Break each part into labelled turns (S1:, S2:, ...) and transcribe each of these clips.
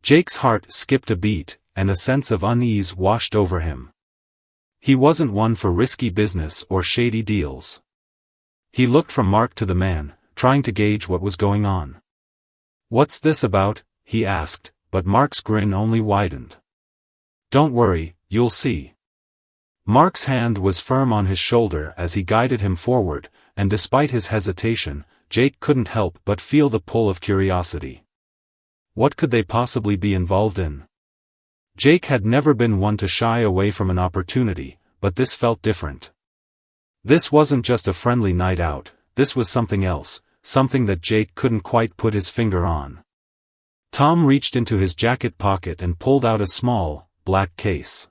S1: Jake's heart skipped a beat, and a sense of unease washed over him. He wasn't one for risky business or shady deals. He looked from Mark to the man, trying to gauge what was going on. "What's this about?" he asked, but Mark's grin only widened. "Don't worry, you'll see." Mark's hand was firm on his shoulder as he guided him forward, and despite his hesitation, Jake couldn't help but feel the pull of curiosity. What could they possibly be involved in? Jake had never been one to shy away from an opportunity, but this felt different. This wasn't just a friendly night out, this was something else, something that Jake couldn't quite put his finger on. Tom reached into his jacket pocket and pulled out a small, black case.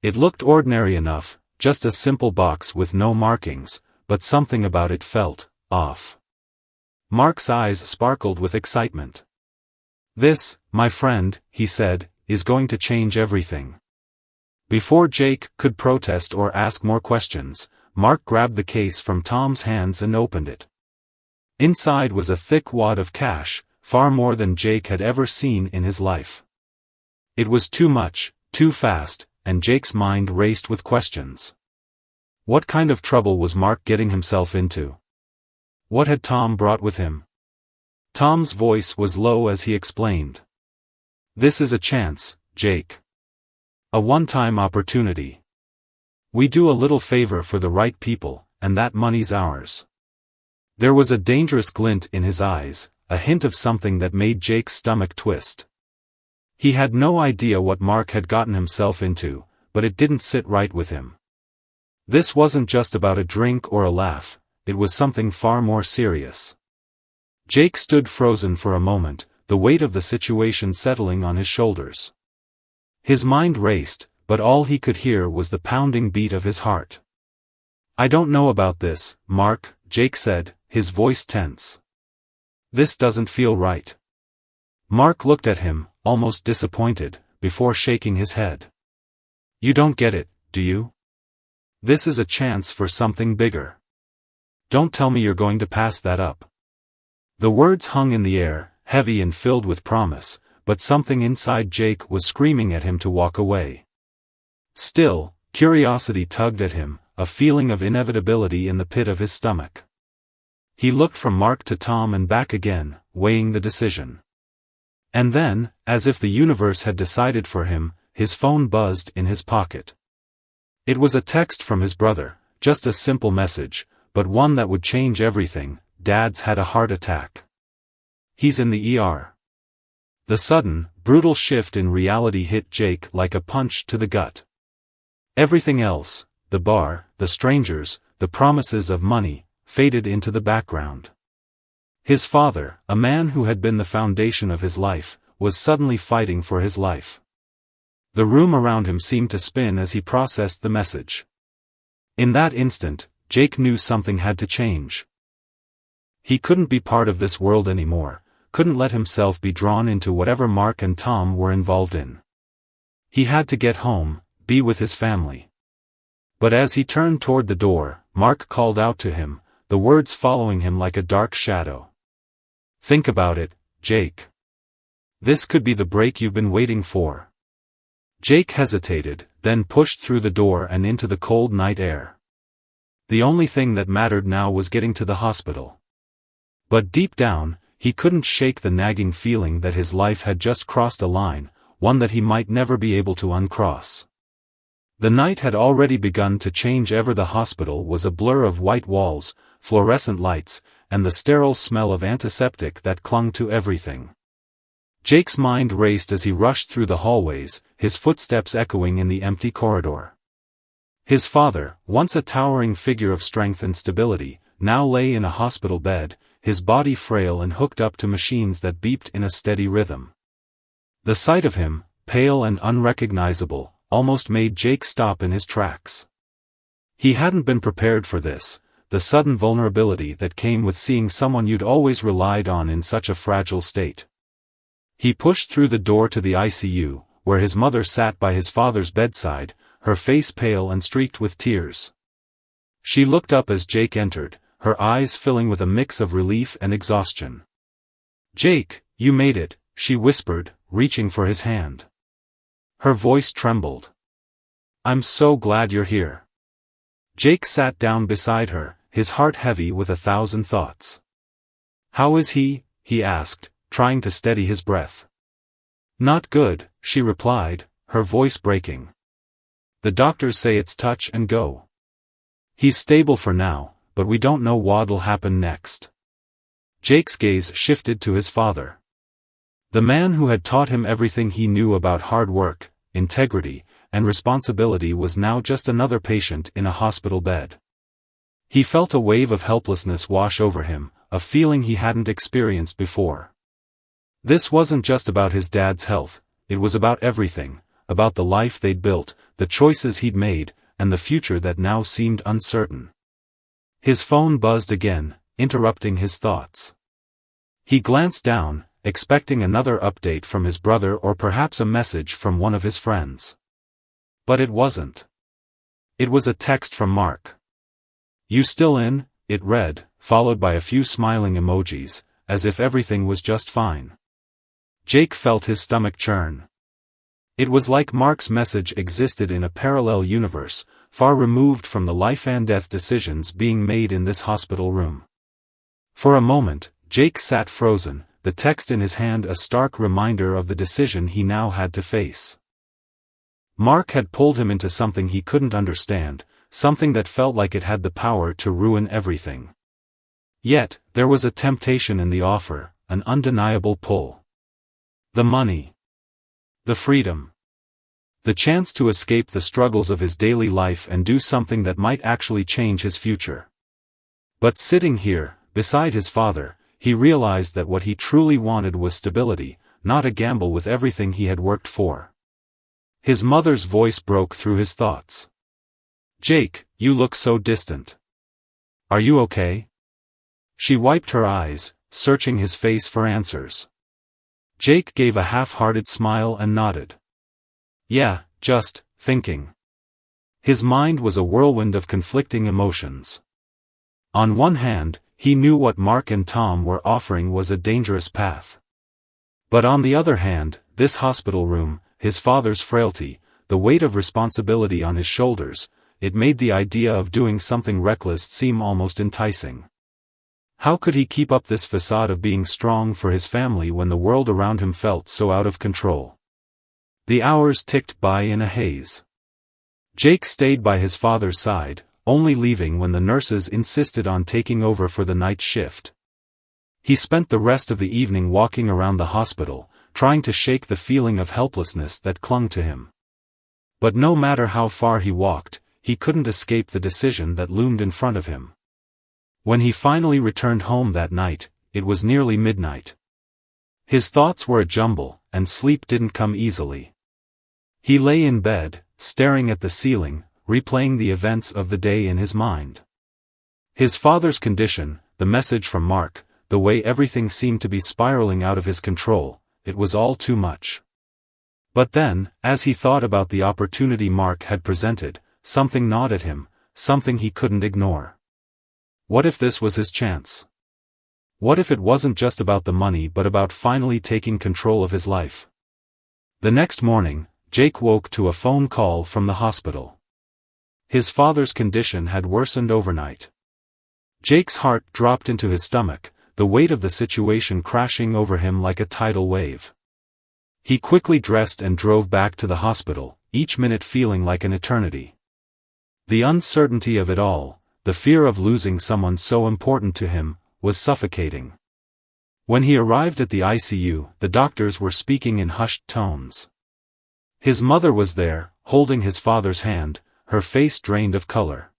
S1: It looked ordinary enough, just a simple box with no markings, but something about it felt off. Mark's eyes sparkled with excitement. "This, my friend," he said, "is going to change everything." Before Jake could protest or ask more questions, Mark grabbed the case from Tom's hands and opened it. Inside was a thick wad of cash, far more than Jake had ever seen in his life. It was too much, too fast, and Jake's mind raced with questions. What kind of trouble was Mark getting himself into? What had Tom brought with him? Tom's voice was low as he explained. "This is a chance, Jake. A one-time opportunity. We do a little favor for the right people, and that money's ours." There was a dangerous glint in his eyes, a hint of something that made Jake's stomach twist. He had no idea what Mark had gotten himself into, but it didn't sit right with him. This wasn't just about a drink or a laugh, it was something far more serious. Jake stood frozen for a moment, the weight of the situation settling on his shoulders. His mind raced, but all he could hear was the pounding beat of his heart. "I don't know about this, Mark," Jake said, his voice tense. "This doesn't feel right." Mark looked at him, almost disappointed, before shaking his head. "You don't get it, do you? This is a chance for something bigger. Don't tell me you're going to pass that up." The words hung in the air, heavy and filled with promise, but something inside Jake was screaming at him to walk away. Still, curiosity tugged at him, a feeling of inevitability in the pit of his stomach. He looked from Mark to Tom and back again, weighing the decision. And then, as if the universe had decided for him, his phone buzzed in his pocket. It was a text from his brother, just a simple message, but one that would change everything. "Dad's had a heart attack. He's in the ER." The sudden, brutal shift in reality hit Jake like a punch to the gut. Everything else, the bar, the strangers, the promises of money, faded into the background. His father, a man who had been the foundation of his life, was suddenly fighting for his life. The room around him seemed to spin as he processed the message. In that instant, Jake knew something had to change. He couldn't be part of this world anymore, couldn't let himself be drawn into whatever Mark and Tom were involved in. He had to get home, be with his family. But as he turned toward the door, Mark called out to him, the words following him like a dark shadow. "Think about it, Jake. This could be the break you've been waiting for." Jake hesitated, then pushed through the door and into the cold night air. The only thing that mattered now was getting to the hospital. But deep down, he couldn't shake the nagging feeling that his life had just crossed a line, one that he might never be able to uncross. The night had already begun to change. The hospital was a blur of white walls, fluorescent lights, and the sterile smell of antiseptic that clung to everything. Jake's mind raced as he rushed through the hallways, his footsteps echoing in the empty corridor. His father, once a towering figure of strength and stability, now lay in a hospital bed, his body frail and hooked up to machines that beeped in a steady rhythm. The sight of him, pale and unrecognizable, almost made Jake stop in his tracks. He hadn't been prepared for this, the sudden vulnerability that came with seeing someone you'd always relied on in such a fragile state. He pushed through the door to the ICU, where his mother sat by his father's bedside, her face pale and streaked with tears. She looked up as Jake entered, her eyes filling with a mix of relief and exhaustion. "Jake, you made it," she whispered, reaching for his hand. Her voice trembled. "I'm so glad you're here." Jake sat down beside her, his heart heavy with 1,000 thoughts. "How is he?" he asked, trying to steady his breath. "Not good," she replied, her voice breaking. "The doctors say it's touch and go. He's stable for now, but we don't know what'll happen next." Jake's gaze shifted to his father. The man who had taught him everything he knew about hard work, integrity, and responsibility was now just another patient in a hospital bed. He felt a wave of helplessness wash over him, a feeling he hadn't experienced before. This wasn't just about his dad's health, it was about everything, about the life they'd built, the choices he'd made, and the future that now seemed uncertain. His phone buzzed again, interrupting his thoughts. He glanced down, expecting another update from his brother or perhaps a message from one of his friends. But it wasn't. It was a text from Mark. "You still in?" it read, followed by a few smiling emojis, as if everything was just fine. Jake felt his stomach churn. It was like Mark's message existed in a parallel universe, far removed from the life and death decisions being made in this hospital room. For a moment, Jake sat frozen, the text in his hand a stark reminder of the decision he now had to face. Mark had pulled him into something he couldn't understand, something that felt like it had the power to ruin everything. Yet, there was a temptation in the offer, an undeniable pull. The money. The freedom. The chance to escape the struggles of his daily life and do something that might actually change his future. But sitting here, beside his father, he realized that what he truly wanted was stability, not a gamble with everything he had worked for. His mother's voice broke through his thoughts. "Jake, you look so distant. Are you okay?" She wiped her eyes, searching his face for answers. Jake gave a half-hearted smile and nodded. "Yeah, just thinking." His mind was a whirlwind of conflicting emotions. On one hand, he knew what Mark and Tom were offering was a dangerous path. But on the other hand, this hospital room, his father's frailty, the weight of responsibility on his shoulders, it made the idea of doing something reckless seem almost enticing. How could he keep up this facade of being strong for his family when the world around him felt so out of control? The hours ticked by in a haze. Jake stayed by his father's side, only leaving when the nurses insisted on taking over for the night shift. He spent the rest of the evening walking around the hospital, trying to shake the feeling of helplessness that clung to him. But no matter how far he walked, he couldn't escape the decision that loomed in front of him. When he finally returned home that night, it was nearly midnight. His thoughts were a jumble, and sleep didn't come easily. He lay in bed, staring at the ceiling, replaying the events of the day in his mind. His father's condition, the message from Mark, the way everything seemed to be spiraling out of his control, it was all too much. But then, as he thought about the opportunity Mark had presented, something gnawed at him, something he couldn't ignore. What if this was his chance? What if it wasn't just about the money but about finally taking control of his life? The next morning, Jake woke to a phone call from the hospital. His father's condition had worsened overnight. Jake's heart dropped into his stomach, the weight of the situation crashing over him like a tidal wave. He quickly dressed and drove back to the hospital, each minute feeling like an eternity. The uncertainty of it all, the fear of losing someone so important to him, was suffocating. When he arrived at the ICU, the doctors were speaking in hushed tones. His mother was there, holding his father's hand, her face drained of color.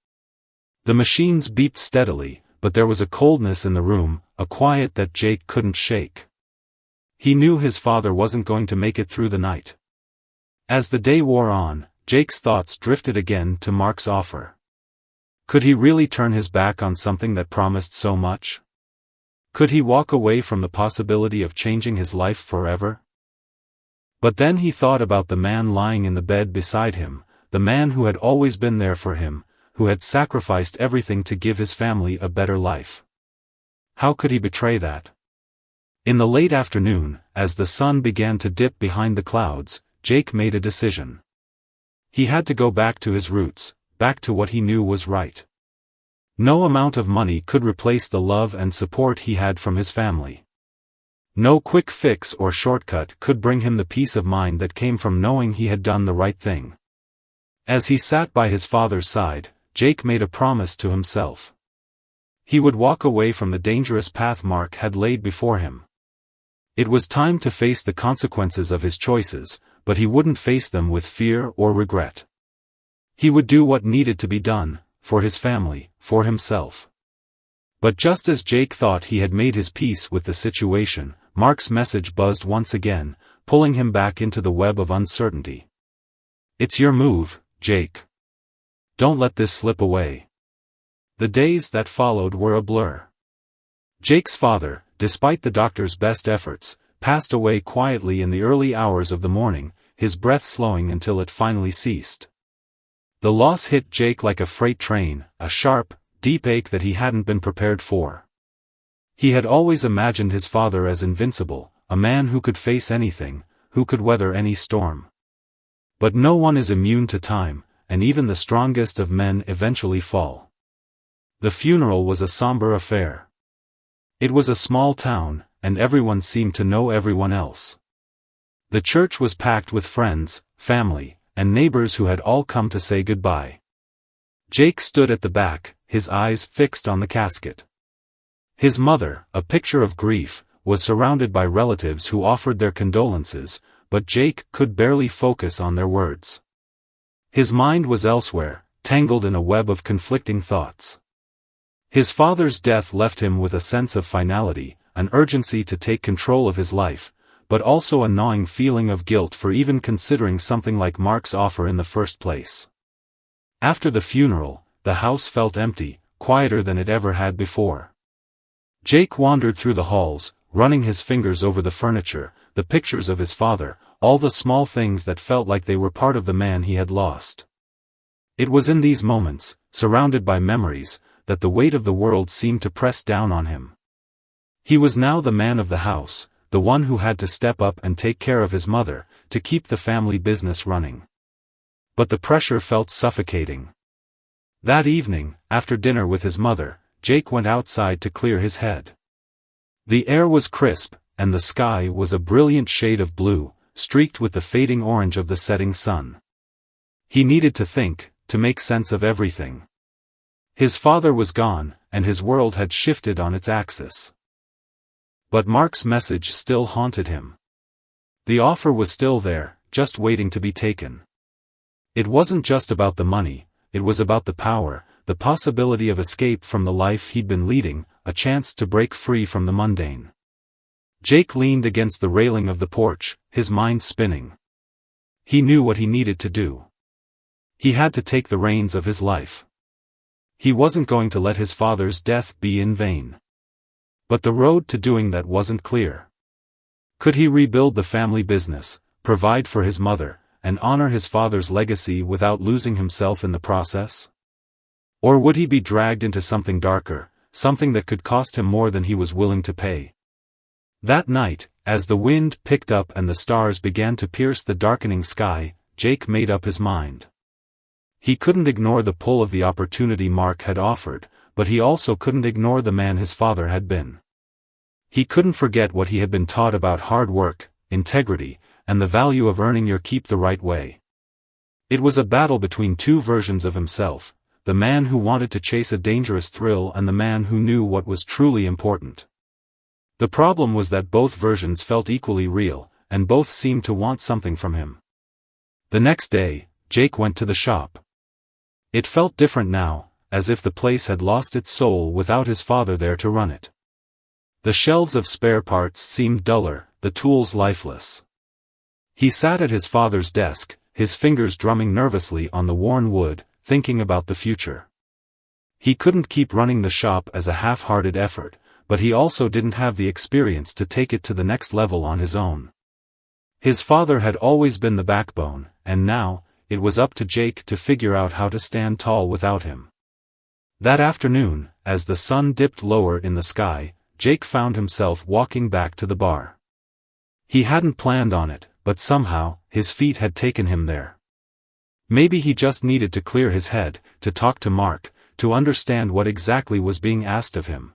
S1: The machines beeped steadily, but there was a coldness in the room, a quiet that Jake couldn't shake. He knew his father wasn't going to make it through the night. As the day wore on, Jake's thoughts drifted again to Mark's offer. Could he really turn his back on something that promised so much? Could he walk away from the possibility of changing his life forever? But then he thought about the man lying in the bed beside him, the man who had always been there for him, who had sacrificed everything to give his family a better life. How could he betray that? In the late afternoon, as the sun began to dip behind the clouds, Jake made a decision. He had to go back to his roots, back to what he knew was right. No amount of money could replace the love and support he had from his family. No quick fix or shortcut could bring him the peace of mind that came from knowing he had done the right thing. As he sat by his father's side, Jake made a promise to himself. He would walk away from the dangerous path Mark had laid before him. It was time to face the consequences of his choices, but he wouldn't face them with fear or regret. He would do what needed to be done, for his family, for himself. But just as Jake thought he had made his peace with the situation, Mark's message buzzed once again, pulling him back into the web of uncertainty. "It's your move, Jake. Don't let this slip away." The days that followed were a blur. Jake's father, despite the doctor's best efforts, passed away quietly in the early hours of the morning, his breath slowing until it finally ceased. The loss hit Jake like a freight train, a sharp, deep ache that he hadn't been prepared for. He had always imagined his father as invincible, a man who could face anything, who could weather any storm. But no one is immune to time, and even the strongest of men eventually fall. The funeral was a somber affair. It was a small town, and everyone seemed to know everyone else. The church was packed with friends, family, and neighbors who had all come to say goodbye. Jake stood at the back, his eyes fixed on the casket. His mother, a picture of grief, was surrounded by relatives who offered their condolences, but Jake could barely focus on their words. His mind was elsewhere, tangled in a web of conflicting thoughts. His father's death left him with a sense of finality, an urgency to take control of his life, but also a gnawing feeling of guilt for even considering something like Mark's offer in the first place. After the funeral, the house felt empty, quieter than it ever had before. Jake wandered through the halls, running his fingers over the furniture, the pictures of his father, all the small things that felt like they were part of the man he had lost. It was in these moments, surrounded by memories, that the weight of the world seemed to press down on him. He was now the man of the house, the one who had to step up and take care of his mother, to keep the family business running. But the pressure felt suffocating. That evening, after dinner with his mother, Jake went outside to clear his head. The air was crisp, and the sky was a brilliant shade of blue, streaked with the fading orange of the setting sun. He needed to think, to make sense of everything. His father was gone, and his world had shifted on its axis. But Mark's message still haunted him. The offer was still there, just waiting to be taken. It wasn't just about the money, it was about the power, the possibility of escape from the life he'd been leading, a chance to break free from the mundane. Jake leaned against the railing of the porch, his mind spinning. He knew what he needed to do. He had to take the reins of his life. He wasn't going to let his father's death be in vain. But the road to doing that wasn't clear. Could he rebuild the family business, provide for his mother, and honor his father's legacy without losing himself in the process? Or would he be dragged into something darker, something that could cost him more than he was willing to pay? That night, as the wind picked up and the stars began to pierce the darkening sky, Jake made up his mind. He couldn't ignore the pull of the opportunity Mark had offered, but he also couldn't ignore the man his father had been. He couldn't forget what he had been taught about hard work, integrity, and the value of earning your keep the right way. It was a battle between two versions of himself, the man who wanted to chase a dangerous thrill and the man who knew what was truly important. The problem was that both versions felt equally real, and both seemed to want something from him. The next day, Jake went to the shop. It felt different now, as if the place had lost its soul without his father there to run it. The shelves of spare parts seemed duller, the tools lifeless. He sat at his father's desk, his fingers drumming nervously on the worn wood, thinking about the future. He couldn't keep running the shop as a half-hearted effort, but he also didn't have the experience to take it to the next level on his own. His father had always been the backbone, and now, it was up to Jake to figure out how to stand tall without him. That afternoon, as the sun dipped lower in the sky, Jake found himself walking back to the bar. He hadn't planned on it, but somehow, his feet had taken him there. Maybe he just needed to clear his head, to talk to Mark, to understand what exactly was being asked of him.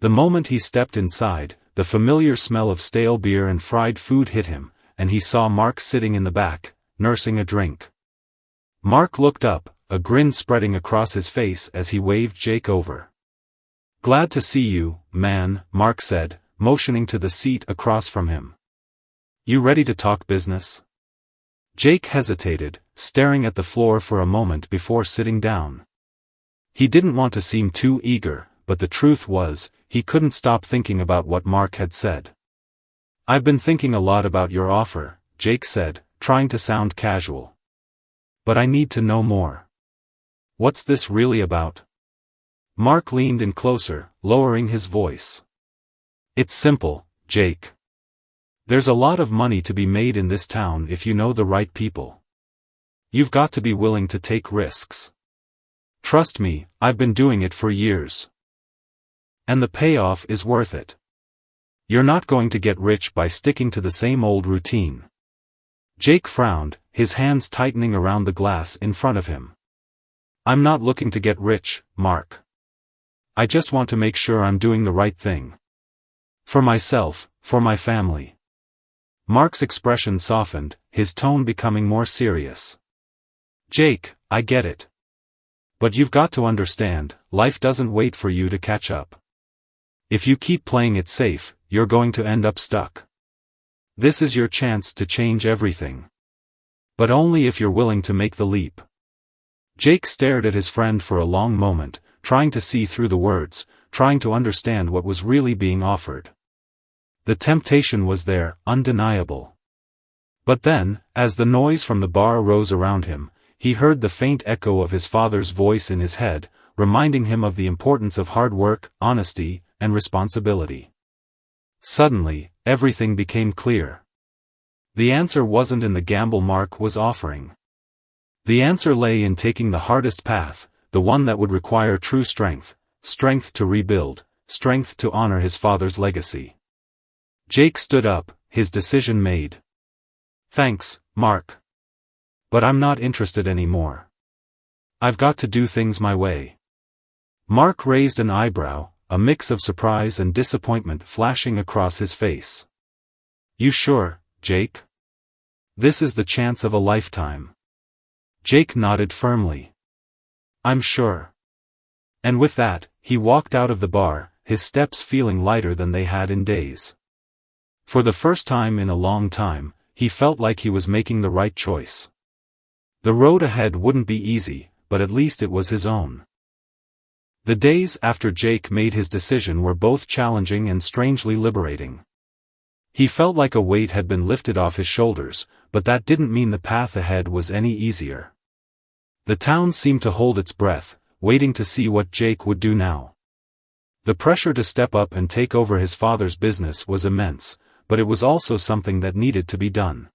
S1: The moment he stepped inside, the familiar smell of stale beer and fried food hit him, and he saw Mark sitting in the back, nursing a drink. Mark looked up, a grin spreading across his face as he waved Jake over. "Glad to see you, man," Mark said, motioning to the seat across from him. "You ready to talk business?" Jake hesitated, staring at the floor for a moment before sitting down. He didn't want to seem too eager, but the truth was, he couldn't stop thinking about what Mark had said. "I've been thinking a lot about your offer," Jake said, trying to sound casual. "But I need to know more. What's this really about?" Mark leaned in closer, lowering his voice. "It's simple, Jake. There's a lot of money to be made in this town if you know the right people. You've got to be willing to take risks. Trust me, I've been doing it for years. And the payoff is worth it. You're not going to get rich by sticking to the same old routine." Jake frowned, his hands tightening around the glass in front of him. "I'm not looking to get rich, Mark. I just want to make sure I'm doing the right thing. For myself, for my family." Mark's expression softened, his tone becoming more serious. "Jake, I get it. But you've got to understand, life doesn't wait for you to catch up. If you keep playing it safe, you're going to end up stuck. This is your chance to change everything. But only if you're willing to make the leap." Jake stared at his friend for a long moment, trying to see through the words, trying to understand what was really being offered. The temptation was there, undeniable. But then, as the noise from the bar rose around him, he heard the faint echo of his father's voice in his head, reminding him of the importance of hard work, honesty, and responsibility. Suddenly, everything became clear. The answer wasn't in the gamble Mark was offering. The answer lay in taking the hardest path, the one that would require true strength, strength to rebuild, strength to honor his father's legacy. Jake stood up, his decision made. "Thanks, Mark. But I'm not interested anymore. I've got to do things my way." Mark raised an eyebrow, a mix of surprise and disappointment flashing across his face. "You sure, Jake? This is the chance of a lifetime." Jake nodded firmly. "I'm sure." And with that, he walked out of the bar, his steps feeling lighter than they had in days. For the first time in a long time, he felt like he was making the right choice. The road ahead wouldn't be easy, but at least it was his own. The days after Jake made his decision were both challenging and strangely liberating. He felt like a weight had been lifted off his shoulders, but that didn't mean the path ahead was any easier. The town seemed to hold its breath, waiting to see what Jake would do now. The pressure to step up and take over his father's business was immense, but it was also something that needed to be done.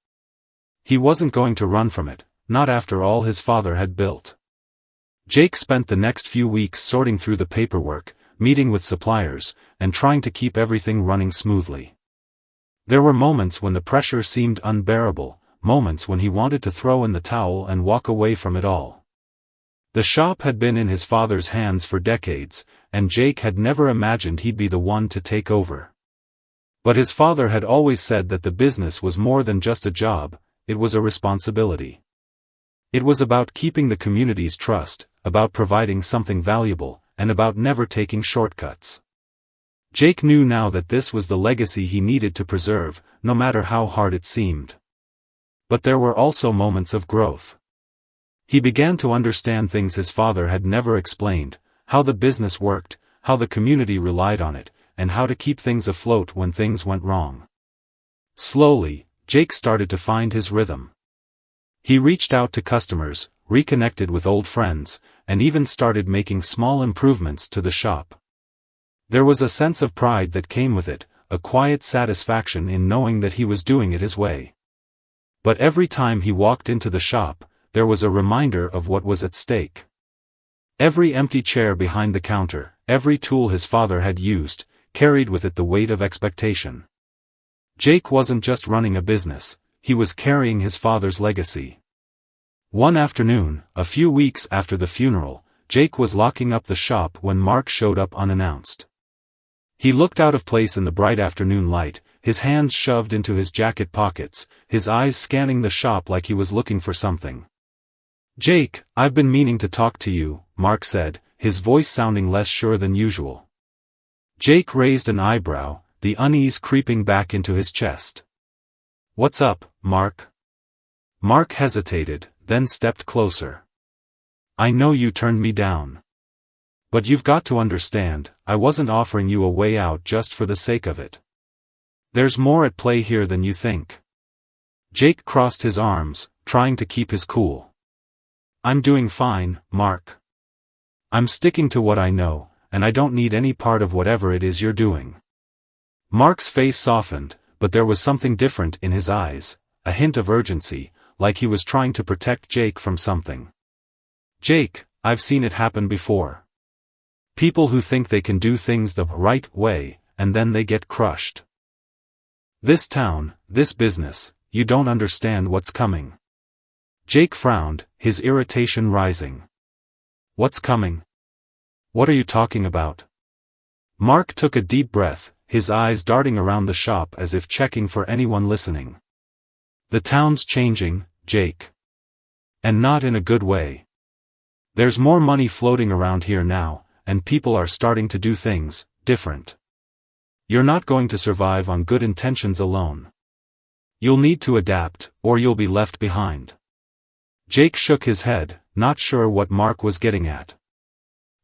S1: He wasn't going to run from it, not after all his father had built. Jake spent the next few weeks sorting through the paperwork, meeting with suppliers, and trying to keep everything running smoothly. There were moments when the pressure seemed unbearable, moments when he wanted to throw in the towel and walk away from it all. The shop had been in his father's hands for decades, and Jake had never imagined he'd be the one to take over. But his father had always said that the business was more than just a job, it was a responsibility. It was about keeping the community's trust, about providing something valuable, and about never taking shortcuts. Jake knew now that this was the legacy he needed to preserve, no matter how hard it seemed. But there were also moments of growth. He began to understand things his father had never explained, how the business worked, how the community relied on it, and how to keep things afloat when things went wrong. Slowly, Jake started to find his rhythm. He reached out to customers, reconnected with old friends, and even started making small improvements to the shop. There was a sense of pride that came with it, a quiet satisfaction in knowing that he was doing it his way. But every time he walked into the shop, there was a reminder of what was at stake. Every empty chair behind the counter, every tool his father had used, carried with it the weight of expectation. Jake wasn't just running a business, he was carrying his father's legacy. One afternoon, a few weeks after the funeral, Jake was locking up the shop when Mark showed up unannounced. He looked out of place in the bright afternoon light, his hands shoved into his jacket pockets, his eyes scanning the shop like he was looking for something. "Jake, I've been meaning to talk to you," Mark said, his voice sounding less sure than usual. Jake raised an eyebrow, the unease creeping back into his chest. "What's up, Mark?" Mark hesitated, then stepped closer. "I know you turned me down. But you've got to understand, I wasn't offering you a way out just for the sake of it. There's more at play here than you think." Jake crossed his arms, trying to keep his cool. "I'm doing fine, Mark. I'm sticking to what I know, and I don't need any part of whatever it is you're doing." Mark's face softened, but there was something different in his eyes, a hint of urgency, like he was trying to protect Jake from something. "Jake, I've seen it happen before. People who think they can do things the right way, and then they get crushed. This town, this business, you don't understand what's coming." Jake frowned, his irritation rising. "What's coming? What are you talking about?" Mark took a deep breath, his eyes darting around the shop as if checking for anyone listening. "The town's changing, Jake. And not in a good way. There's more money floating around here now, and people are starting to do things different. You're not going to survive on good intentions alone. You'll need to adapt, or you'll be left behind." Jake shook his head, not sure what Mark was getting at.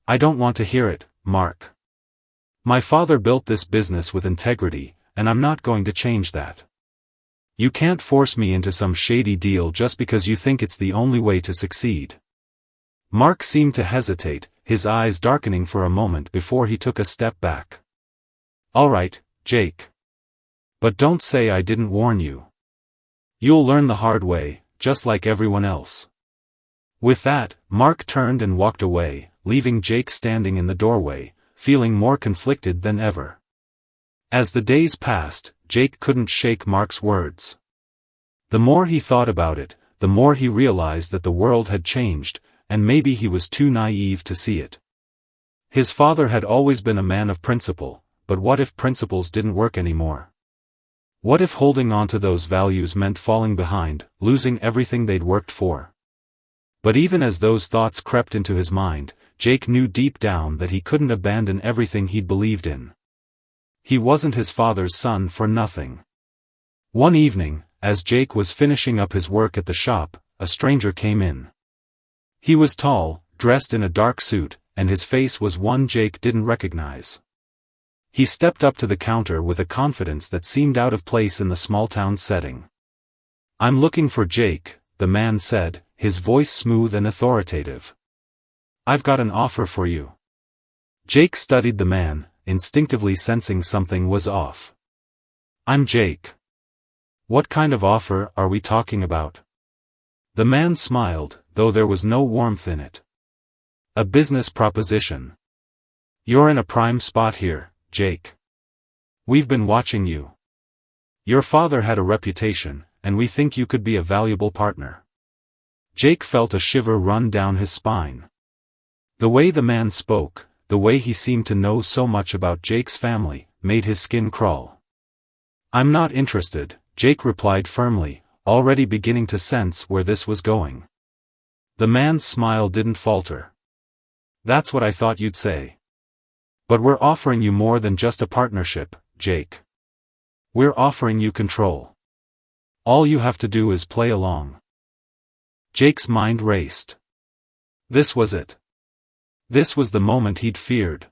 S1: "I don't want to hear it, Mark. My father built this business with integrity, and I'm not going to change that. You can't force me into some shady deal just because you think it's the only way to succeed." Mark seemed to hesitate, his eyes darkening for a moment before he took a step back. "All right, Jake. But don't say I didn't warn you. You'll learn the hard way, just like everyone else." With that, Mark turned and walked away, leaving Jake standing in the doorway, feeling more conflicted than ever. As the days passed, Jake couldn't shake Mark's words. The more he thought about it, the more he realized that the world had changed, and maybe he was too naive to see it. His father had always been a man of principle, but what if principles didn't work anymore? What if holding on to those values meant falling behind, losing everything they'd worked for? But even as those thoughts crept into his mind, Jake knew deep down that he couldn't abandon everything he'd believed in. He wasn't his father's son for nothing. One evening, as Jake was finishing up his work at the shop, a stranger came in. He was tall, dressed in a dark suit, and his face was one Jake didn't recognize. He stepped up to the counter with a confidence that seemed out of place in the small-town setting. "I'm looking for Jake," the man said, his voice smooth and authoritative. "I've got an offer for you." Jake studied the man, instinctively sensing something was off. "I'm Jake. What kind of offer are we talking about?" The man smiled, though there was no warmth in it. "A business proposition. You're in a prime spot here, Jake. We've been watching you. Your father had a reputation, and we think you could be a valuable partner." Jake felt a shiver run down his spine. The way the man spoke, the way he seemed to know so much about Jake's family, made his skin crawl. "I'm not interested," Jake replied firmly, already beginning to sense where this was going. The man's smile didn't falter. "That's what I thought you'd say. But we're offering you more than just a partnership, Jake. We're offering you control. All you have to do is play along." Jake's mind raced. This was it. This was the moment he'd feared.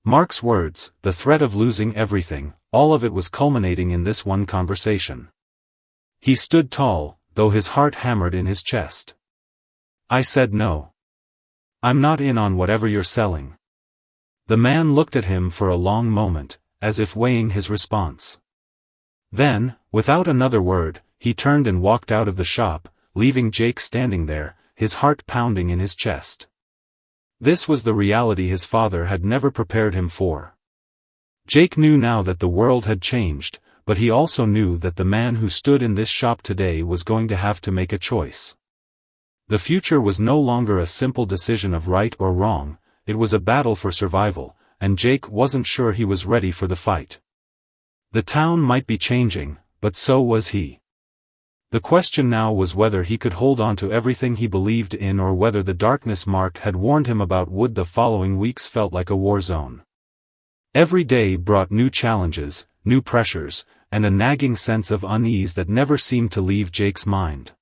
S1: Mark's words, the threat of losing everything, all of it was culminating in this one conversation. He stood tall, though his heart hammered in his chest. "I said no. I'm not in on whatever you're selling." The man looked at him for a long moment, as if weighing his response. Then, without another word, he turned and walked out of the shop, leaving Jake standing there, his heart pounding in his chest. This was the reality his father had never prepared him for. Jake knew now that the world had changed, but he also knew that the man who stood in this shop today was going to have to make a choice. The future was no longer a simple decision of right or wrong, it was a battle for survival, and Jake wasn't sure he was ready for the fight. The town might be changing, but so was he. The question now was whether he could hold on to everything he believed in or whether the darkness Mark had warned him about would. The following weeks felt like a war zone. Every day brought new challenges, new pressures, and a nagging sense of unease that never seemed to leave Jake's mind.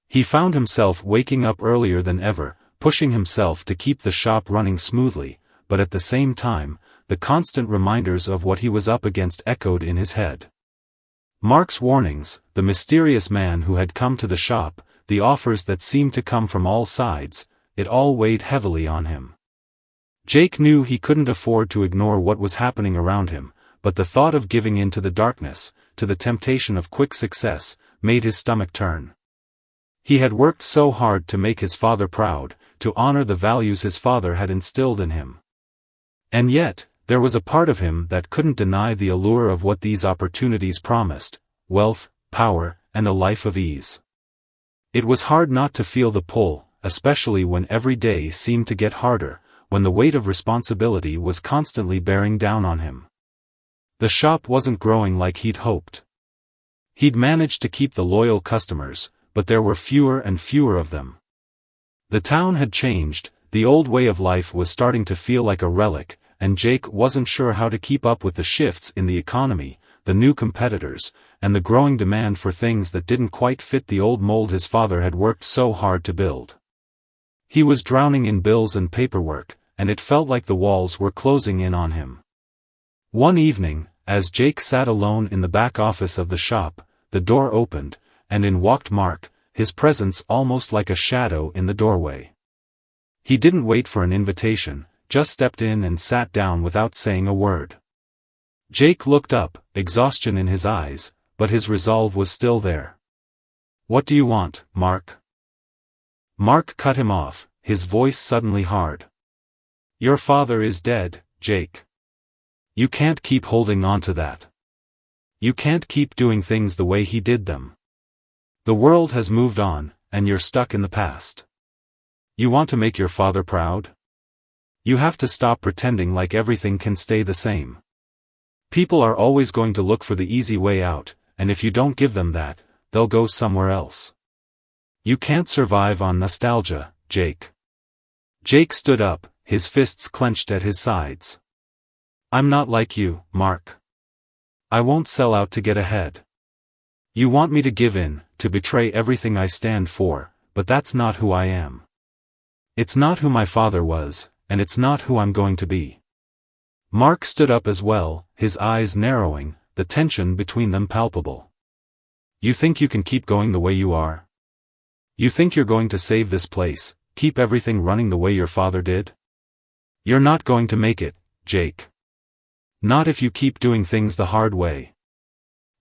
S1: He found himself waking up earlier than ever, pushing himself to keep the shop running smoothly, but at the same time, the constant reminders of what he was up against echoed in his head. Mark's warnings, the mysterious man who had come to the shop, the offers that seemed to come from all sides, it all weighed heavily on him. Jake knew he couldn't afford to ignore what was happening around him, but the thought of giving in to the darkness, to the temptation of quick success, made his stomach turn. He had worked so hard to make his father proud, to honor the values his father had instilled in him. And yet, there was a part of him that couldn't deny the allure of what these opportunities promised: wealth, power, and a life of ease. It was hard not to feel the pull, especially when every day seemed to get harder, when the weight of responsibility was constantly bearing down on him. The shop wasn't growing like he'd hoped. He'd managed to keep the loyal customers, but there were fewer and fewer of them. The town had changed, the old way of life was starting to feel like a relic, and Jake wasn't sure how to keep up with the shifts in the economy, the new competitors, and the growing demand for things that didn't quite fit the old mold his father had worked so hard to build. He was drowning in bills and paperwork, and it felt like the walls were closing in on him. One evening, as Jake sat alone in the back office of the shop, the door opened, and in walked Mark, his presence almost like a shadow in the doorway. He didn't wait for an invitation, just stepped in and sat down without saying a word. Jake looked up, exhaustion in his eyes, but his resolve was still there. "What do you want, Mark?" Mark cut him off, his voice suddenly hard. "Your father is dead, Jake. You can't keep holding on to that. You can't keep doing things the way he did them. The world has moved on, and you're stuck in the past. You want to make your father proud? You have to stop pretending like everything can stay the same. People are always going to look for the easy way out, and if you don't give them that, they'll go somewhere else. You can't survive on nostalgia, Jake." Jake stood up, his fists clenched at his sides. "I'm not like you, Mark. I won't sell out to get ahead. You want me to give in, to betray everything I stand for, but that's not who I am. It's not who my father was, and it's not who I'm going to be." Mark stood up as well, his eyes narrowing, the tension between them palpable. "You think you can keep going the way you are? You think you're going to save this place, keep everything running the way your father did? You're not going to make it, Jake. Not if you keep doing things the hard way.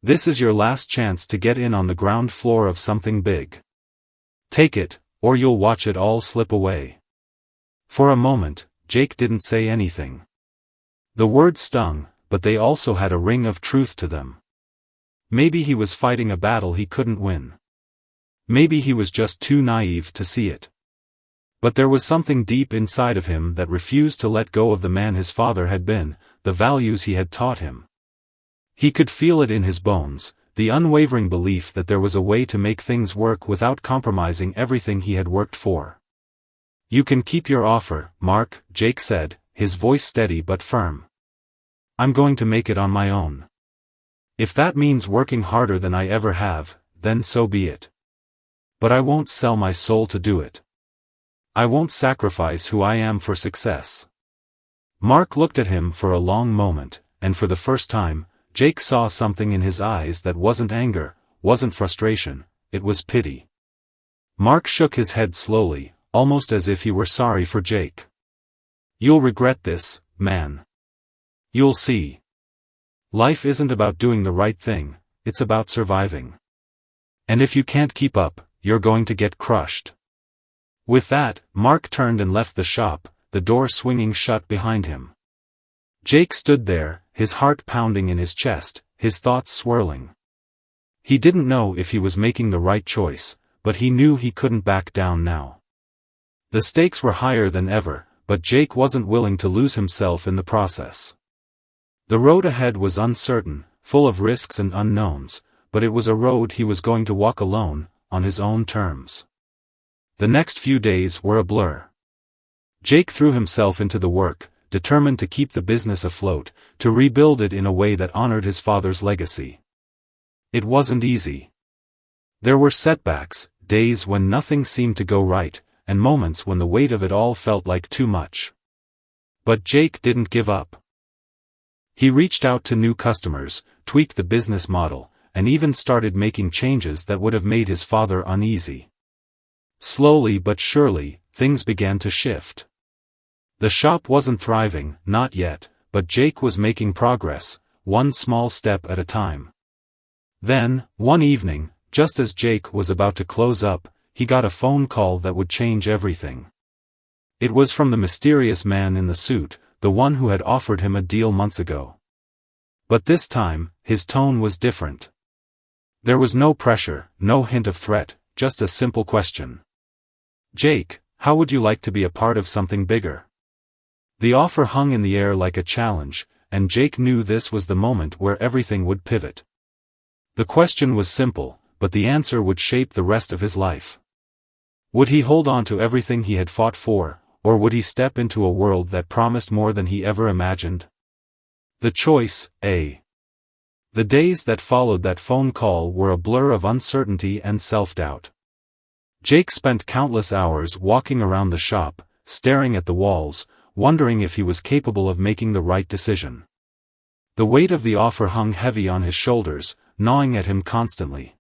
S1: This is your last chance to get in on the ground floor of something big. Take it, or you'll watch it all slip away." For a moment, Jake didn't say anything. The words stung, but they also had a ring of truth to them. Maybe he was fighting a battle he couldn't win. Maybe he was just too naive to see it. But there was something deep inside of him that refused to let go of the man his father had been, the values he had taught him. He could feel it in his bones, the unwavering belief that there was a way to make things work without compromising everything he had worked for. "You can keep your offer, Mark," Jake said, his voice steady but firm. "I'm going to make it on my own. If that means working harder than I ever have, then so be it. But I won't sell my soul to do it. I won't sacrifice who I am for success." Mark looked at him for a long moment, and for the first time, Jake saw something in his eyes that wasn't anger, wasn't frustration, it was pity. Mark shook his head slowly, almost as if he were sorry for Jake. "You'll regret this, man. You'll see. Life isn't about doing the right thing, it's about surviving. And if you can't keep up, you're going to get crushed." With that, Mark turned and left the shop, the door swinging shut behind him. Jake stood there, his heart pounding in his chest, his thoughts swirling. He didn't know if he was making the right choice, but he knew he couldn't back down now. The stakes were higher than ever, but Jake wasn't willing to lose himself in the process. The road ahead was uncertain, full of risks and unknowns, but it was a road he was going to walk alone, on his own terms. The next few days were a blur. Jake threw himself into the work, determined to keep the business afloat, to rebuild it in a way that honored his father's legacy. It wasn't easy. There were setbacks, days when nothing seemed to go right, and moments when the weight of it all felt like too much. But Jake didn't give up. He reached out to new customers, tweaked the business model, and even started making changes that would have made his father uneasy. Slowly but surely, things began to shift. The shop wasn't thriving, not yet, but Jake was making progress, one small step at a time. Then, one evening, just as Jake was about to close up, he got a phone call that would change everything. It was from the mysterious man in the suit, the one who had offered him a deal months ago. But this time, his tone was different. There was no pressure, no hint of threat, just a simple question. "Jake, how would you like to be a part of something bigger?" The offer hung in the air like a challenge, and Jake knew this was the moment where everything would pivot. The question was simple, but the answer would shape the rest of his life. Would he hold on to everything he had fought for, or would he step into a world that promised more than he ever imagined? The choice, A. The days that followed that phone call were a blur of uncertainty and self-doubt. Jake spent countless hours walking around the shop, staring at the walls, wondering if he was capable of making the right decision. The weight of the offer hung heavy on his shoulders, gnawing at him constantly.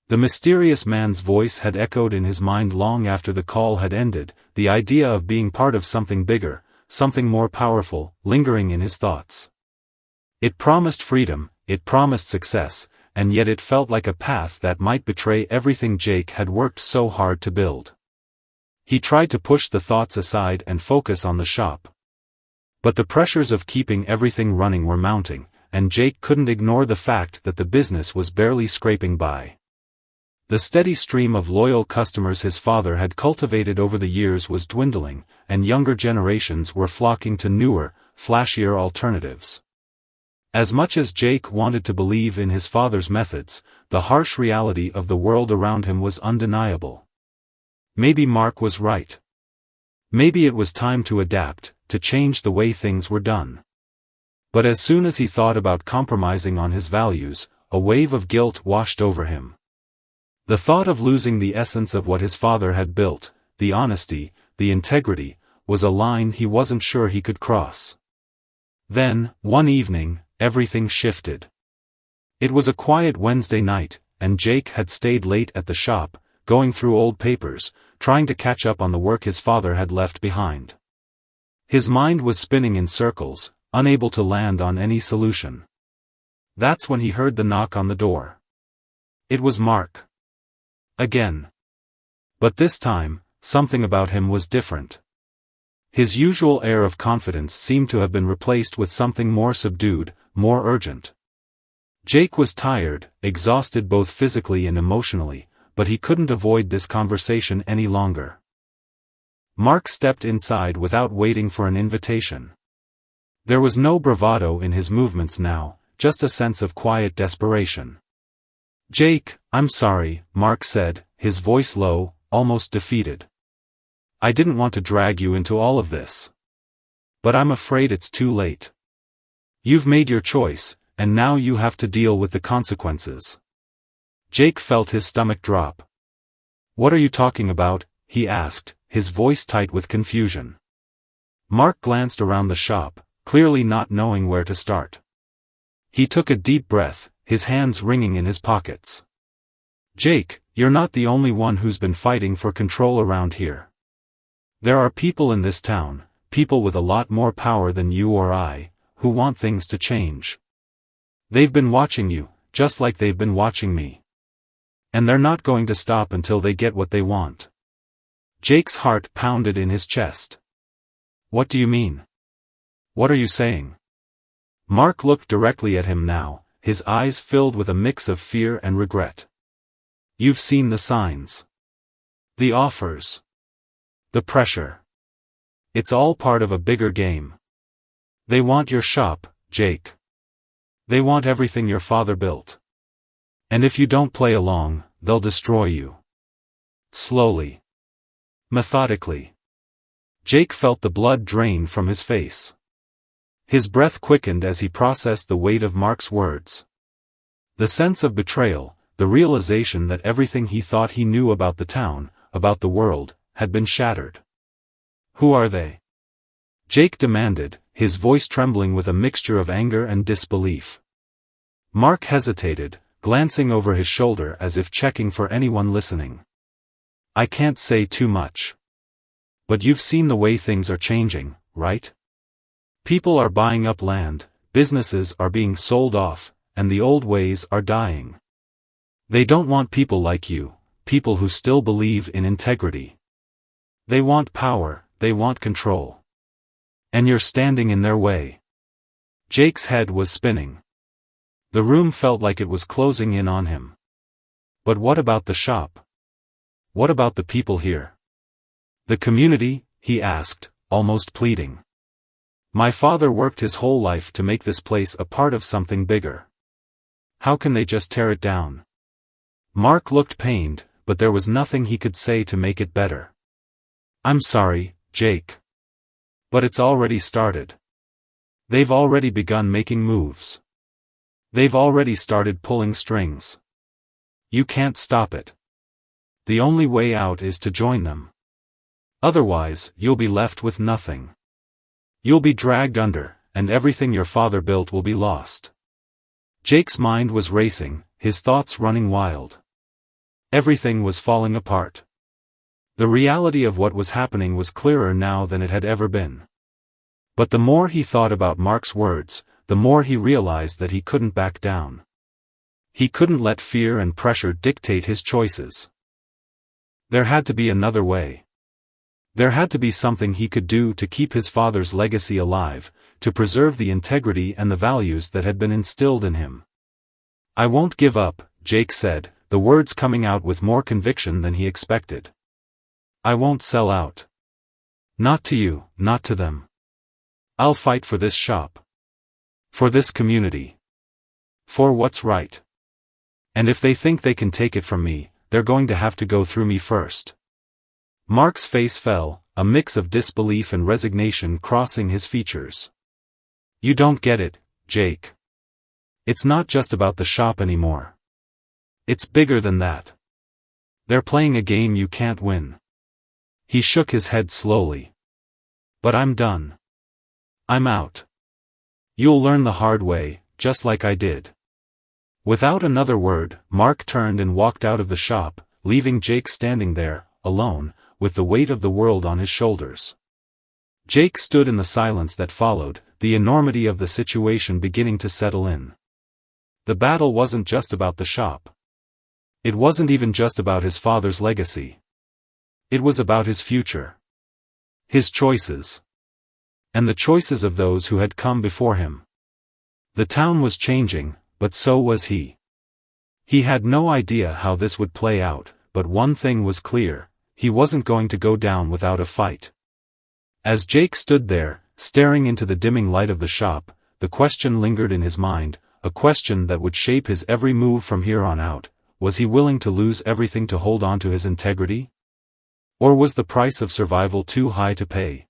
S1: The mysterious man's voice had echoed in his mind long after the call had ended, the idea of being part of something bigger, something more powerful, lingering in his thoughts. It promised freedom, it promised success, and yet it felt like a path that might betray everything Jake had worked so hard to build. He tried to push the thoughts aside and focus on the shop. But the pressures of keeping everything running were mounting, and Jake couldn't ignore the fact that the business was barely scraping by. The steady stream of loyal customers his father had cultivated over the years was dwindling, and younger generations were flocking to newer, flashier alternatives. As much as Jake wanted to believe in his father's methods, the harsh reality of the world around him was undeniable. Maybe Mark was right. Maybe it was time to adapt, to change the way things were done. But as soon as he thought about compromising on his values, a wave of guilt washed over him. The thought of losing the essence of what his father had built, the honesty, the integrity, was a line he wasn't sure he could cross. Then, one evening, everything shifted. It was a quiet Wednesday night, and Jake had stayed late at the shop, going through old papers, trying to catch up on the work his father had left behind. His mind was spinning in circles, unable to land on any solution. That's when he heard the knock on the door. It was Mark. Again. But this time, something about him was different. His usual air of confidence seemed to have been replaced with something more subdued, more urgent. Jake was tired, exhausted both physically and emotionally, but he couldn't avoid this conversation any longer. Mark stepped inside without waiting for an invitation. There was no bravado in his movements now, just a sense of quiet desperation. "Jake, I'm sorry," Mark said, his voice low, almost defeated. "I didn't want to drag you into all of this. But I'm afraid it's too late. You've made your choice, and now you have to deal with the consequences." Jake felt his stomach drop. "What are you talking about?" he asked, his voice tight with confusion. Mark glanced around the shop, clearly not knowing where to start. He took a deep breath, his hands wringing in his pockets. "Jake, you're not the only one who's been fighting for control around here. There are people in this town, people with a lot more power than you or I, who want things to change. They've been watching you, just like they've been watching me. And they're not going to stop until they get what they want." Jake's heart pounded in his chest. "What do you mean? What are you saying?" Mark looked directly at him now, his eyes filled with a mix of fear and regret. You've seen the signs. The offers. The pressure. It's all part of a bigger game. They want your shop, Jake. They want everything your father built. And if you don't play along, they'll destroy you. Slowly. Methodically. Jake felt the blood drain from his face. His breath quickened as he processed the weight of Mark's words. The sense of betrayal, the realization that everything he thought he knew about the town, about the world, had been shattered. Who are they? Jake demanded, his voice trembling with a mixture of anger and disbelief. Mark hesitated, glancing over his shoulder as if checking for anyone listening. I can't say too much. But you've seen the way things are changing, right? People are buying up land, businesses are being sold off, and the old ways are dying. They don't want people like you, people who still believe in integrity. They want power, they want control. And you're standing in their way. Jake's head was spinning. The room felt like it was closing in on him. But what about the shop? What about the people here? The community, he asked, almost pleading. My father worked his whole life to make this place a part of something bigger. How can they just tear it down? Mark looked pained, but there was nothing he could say to make it better. I'm sorry, Jake. But it's already started. They've already begun making moves. They've already started pulling strings. You can't stop it. The only way out is to join them. Otherwise, you'll be left with nothing. You'll be dragged under, and everything your father built will be lost. Jake's mind was racing, his thoughts running wild. Everything was falling apart. The reality of what was happening was clearer now than it had ever been. But the more he thought about Mark's words, the more he realized that he couldn't back down. He couldn't let fear and pressure dictate his choices. There had to be another way. There had to be something he could do to keep his father's legacy alive, to preserve the integrity and the values that had been instilled in him. I won't give up, Jake said, the words coming out with more conviction than he expected. I won't sell out. Not to you, not to them. I'll fight for this shop. For this community. For what's right. And if they think they can take it from me, they're going to have to go through me first. Mark's face fell, a mix of disbelief and resignation crossing his features. You don't get it, Jake. It's not just about the shop anymore. It's bigger than that. They're playing a game you can't win. He shook his head slowly. But I'm done. I'm out. You'll learn the hard way, just like I did. Without another word, Mark turned and walked out of the shop, leaving Jake standing there, alone, with the weight of the world on his shoulders. Jake stood in the silence that followed, the enormity of the situation beginning to settle in. The battle wasn't just about the shop. It wasn't even just about his father's legacy. It was about his future. His choices. And the choices of those who had come before him. The town was changing, but so was he. He had no idea how this would play out, but one thing was clear, he wasn't going to go down without a fight. As Jake stood there, staring into the dimming light of the shop, the question lingered in his mind, a question that would shape his every move from here on out. Was he willing to lose everything to hold on to his integrity? Or was the price of survival too high to pay?